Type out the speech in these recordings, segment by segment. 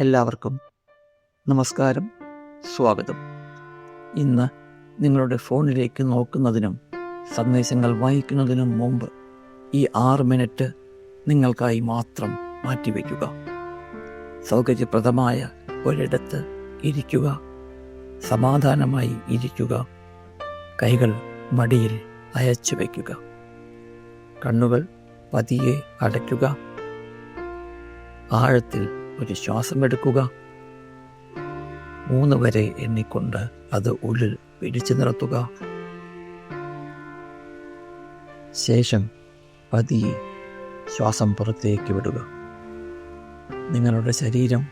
എല്ലാവർക്കും നമസ്കാരം, സ്വാഗതം. ഇന്ന് നിങ്ങളുടെ ഫോണിലേക്ക് നോക്കുന്നതിനും സന്ദേശങ്ങൾ വായിക്കുന്നതിനും മുമ്പ് ഈ 6 മിനിറ്റ് നിങ്ങൾക്കായി മാത്രം മാറ്റിവെക്കുക. സൗകര്യപ്രദമായ ഒരിടത്ത് ഇരിക്കുക, സമാധാനമായി ഇരിക്കുക, കൈകൾ മടിയിൽ അയച്ചു വയ്ക്കുക, കണ്ണുകൾ പതിയെ അടയ്ക്കുക, ആഴത്തിൽ ഒരു ശ്വാസമെടുക്കുക, 3 വരെ എണ്ണിക്കൊണ്ട് അത് ഉള്ളിൽ പിടിച്ചു നിർത്തുക. ശേഷം പതിയെ ശ്വാസം പുറത്തേക്ക് വിടുക. നിങ്ങളുടെ ശരീരം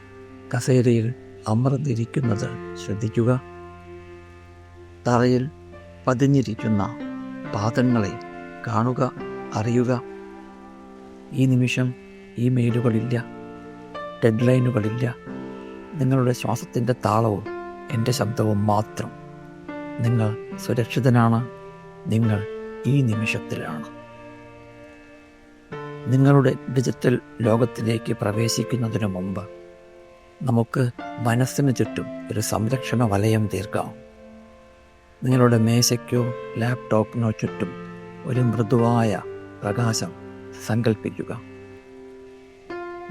കസേരയിൽ അമർന്നിരിക്കുന്നത് ശ്രദ്ധിക്കുക. തറയിൽ പതിഞ്ഞിരിക്കുന്ന പാദങ്ങളെ കാണുക, അറിയുക. ഈ നിമിഷം ഇമെയിലുകളില്ല, ഡെഡ്ലൈനുകളില്ല. നിങ്ങളുടെ ശ്വാസത്തിൻ്റെ താളവും എൻ്റെ ശബ്ദവും മാത്രം. നിങ്ങൾ സുരക്ഷിതനാണ്. നിങ്ങൾ ഈ നിമിഷത്തിലാണ്. നിങ്ങളുടെ ഡിജിറ്റൽ ലോകത്തിലേക്ക് പ്രവേശിക്കുന്നതിനു മുമ്പ് നമുക്ക് മനസ്സിന് ചുറ്റും ഒരു സംരക്ഷണ വലയം തീർക്കാം. നിങ്ങളുടെ മേശയ്ക്കോ ലാപ്ടോപ്പിനോ ചുറ്റും ഒരു മൃദുവായ പ്രകാശം സങ്കല്പിക്കുക.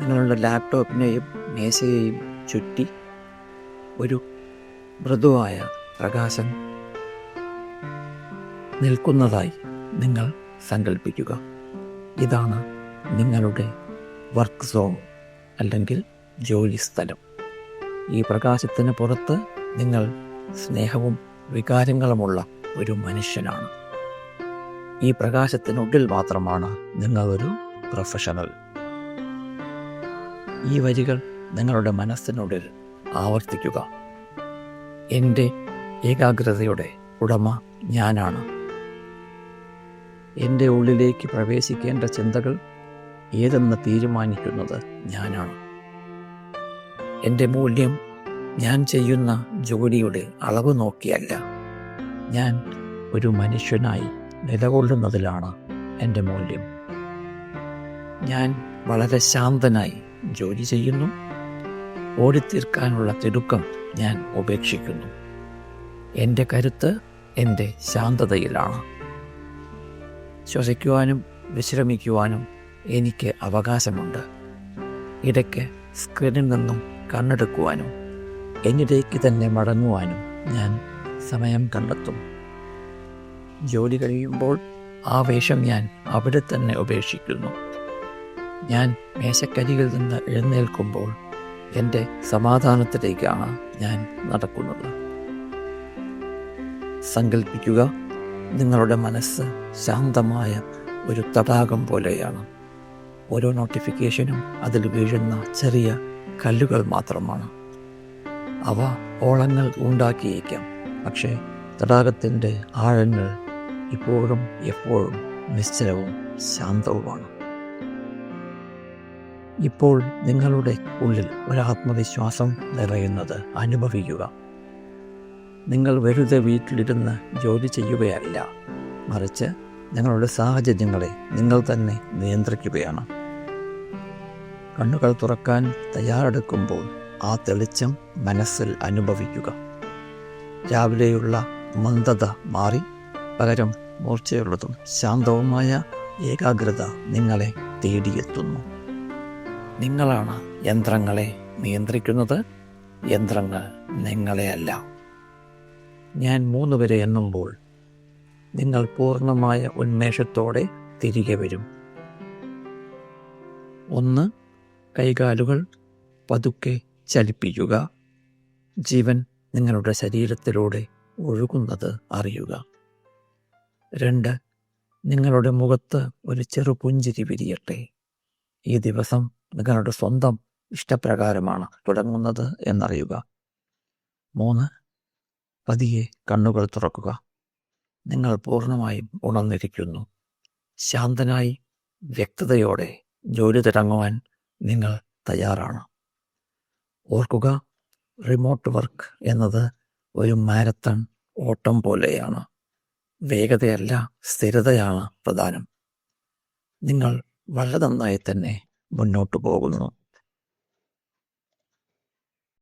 നിങ്ങളുടെ ലാപ്ടോപ്പിനെയും മേശയെയും ചുറ്റി ഒരു മൃദുവായ പ്രകാശം നിൽക്കുന്നതായി നിങ്ങൾ സങ്കല്പിക്കുക. ഇതാണ് നിങ്ങളുടെ വർക്ക് സോൺ അല്ലെങ്കിൽ ജോലി സ്ഥലം. ഈ പ്രകാശത്തിന് പുറത്ത് നിങ്ങൾ സ്നേഹവും വികാരങ്ങളുമുള്ള ഒരു മനുഷ്യനാണ്. ഈ പ്രകാശത്തിനുള്ളിൽ മാത്രമാണ് നിങ്ങളൊരു പ്രൊഫഷണൽ. ഈ വരികൾ നിങ്ങളുടെ മനസ്സിനുള്ളിൽ ആവർത്തിക്കുക. എൻ്റെ ഏകാഗ്രതയുടെ ഉടമ ഞാനാണ്. എൻ്റെ ഉള്ളിലേക്ക് പ്രവേശിക്കേണ്ട ചിന്തകൾ ഏതെന്ന് തീരുമാനിക്കുന്നത് ഞാനാണ്. എൻ്റെ മൂല്യം ഞാൻ ചെയ്യുന്ന ജോലിയുടെ അളവ് നോക്കിയല്ല, ഞാൻ ഒരു മനുഷ്യനായി നിലകൊള്ളുന്നതിലാണ് എൻ്റെ മൂല്യം. ഞാൻ വളരെ ശാന്തനായി ജോലി ചെയ്യുന്നു. ഓടിത്തീർക്കാനുള്ള തിടുക്കം ഞാൻ ഉപേക്ഷിക്കുന്നു. എൻ്റെ കരുത്ത് എൻ്റെ ശാന്തതയിലാണ്. ശ്വസിക്കുവാനും വിശ്രമിക്കുവാനും എനിക്ക് അവകാശമുണ്ട്. ഇടയ്ക്ക് സ്ക്രീനിൽ നിന്നും കണ്ണെടുക്കുവാനും എന്നിലേക്ക് തന്നെ മടങ്ങുവാനും ഞാൻ സമയം കണ്ടെത്തും. ജോലി കഴിയുമ്പോൾ ആവേശം ഞാൻ അവിടെ തന്നെ ഉപേക്ഷിക്കുന്നു. ഞാൻ മേശക്കരികിൽ നിന്ന് എഴുന്നേൽക്കുമ്പോൾ എൻ്റെ സമാധാനത്തിലേക്കാണ് ഞാൻ നടക്കുന്നത്. സങ്കൽപ്പിക്കുക, നിങ്ങളുടെ മനസ്സ് ശാന്തമായ ഒരു തടാകം പോലെയാണ്. ഓരോ നോട്ടിഫിക്കേഷനും അതിൽ വീഴുന്ന ചെറിയ കല്ലുകൾ മാത്രമാണ്. അവ ഓളങ്ങൾ ഉണ്ടാക്കിയേക്കാം, പക്ഷേ തടാകത്തിൻ്റെ ആഴങ്ങൾ ഇപ്പോഴും എപ്പോഴും നിശ്ചലവും ശാന്തവുമാണ്. ഇപ്പോൾ നിങ്ങളുടെ ഉള്ളിൽ ഒരാത്മവിശ്വാസം നിറയുന്നത് അനുഭവിക്കുക. നിങ്ങൾ വെറുതെ വീട്ടിലിരുന്ന് ജോലി ചെയ്യുകയല്ല, മറിച്ച് നിങ്ങളുടെ സാഹചര്യങ്ങളെ നിങ്ങൾ തന്നെ നിയന്ത്രിക്കുകയാണ്. കണ്ണുകൾ തുറക്കാൻ തയ്യാറെടുക്കുമ്പോൾ ആ തെളിച്ചം മനസ്സിൽ അനുഭവിക്കുക. രാവിലെയുള്ള മന്ദത മാറി പകരം മൂർച്ചയുള്ളതും ശാന്തവുമായ ഏകാഗ്രത നിങ്ങളെ തേടിയെത്തുന്നു. നിങ്ങളാണ് യന്ത്രങ്ങളെ നിയന്ത്രിക്കുന്നത്, യന്ത്രങ്ങൾ നിങ്ങളെ അല്ല. ഞാൻ 3 വരെ എണ്ണുമ്പോൾ നിങ്ങൾ പൂർണ്ണമായ ഉന്മേഷത്തോടെ തിരികെ വരും. 1, കൈകാലുകൾ പതുക്കെ ചലിപ്പിക്കുക. ജീവൻ നിങ്ങളുടെ ശരീരത്തിലൂടെ ഒഴുകുന്നത് അറിയുക. 2, നിങ്ങളുടെ മുഖത്ത് ഒരു ചെറു പുഞ്ചിരി വിരിയട്ടെ. ഈ ദിവസം നിങ്ങളുടെ സ്വന്തം ഇഷ്ടപ്രകാരമാണ് തുടങ്ങുന്നത് എന്നറിയുക. 3, പതിയെ കണ്ണുകൾ തുറക്കുക. നിങ്ങൾ പൂർണ്ണമായും ഉണർന്നിരിക്കുന്നു. ശാന്തനായി വ്യക്തതയോടെ ജോലി തുടങ്ങുവാൻ നിങ്ങൾ തയ്യാറാണ്. ഓർക്കുക, റിമോട്ട് വർക്ക് എന്നത് ഒരു മാരത്തൺ ഓട്ടം പോലെയാണ്. വേഗതയല്ല, സ്ഥിരതയാണ് പ്രധാനം. നിങ്ങൾ വളരെ നന്നായി തന്നെ മുന്നോട്ട് പോകുന്നു.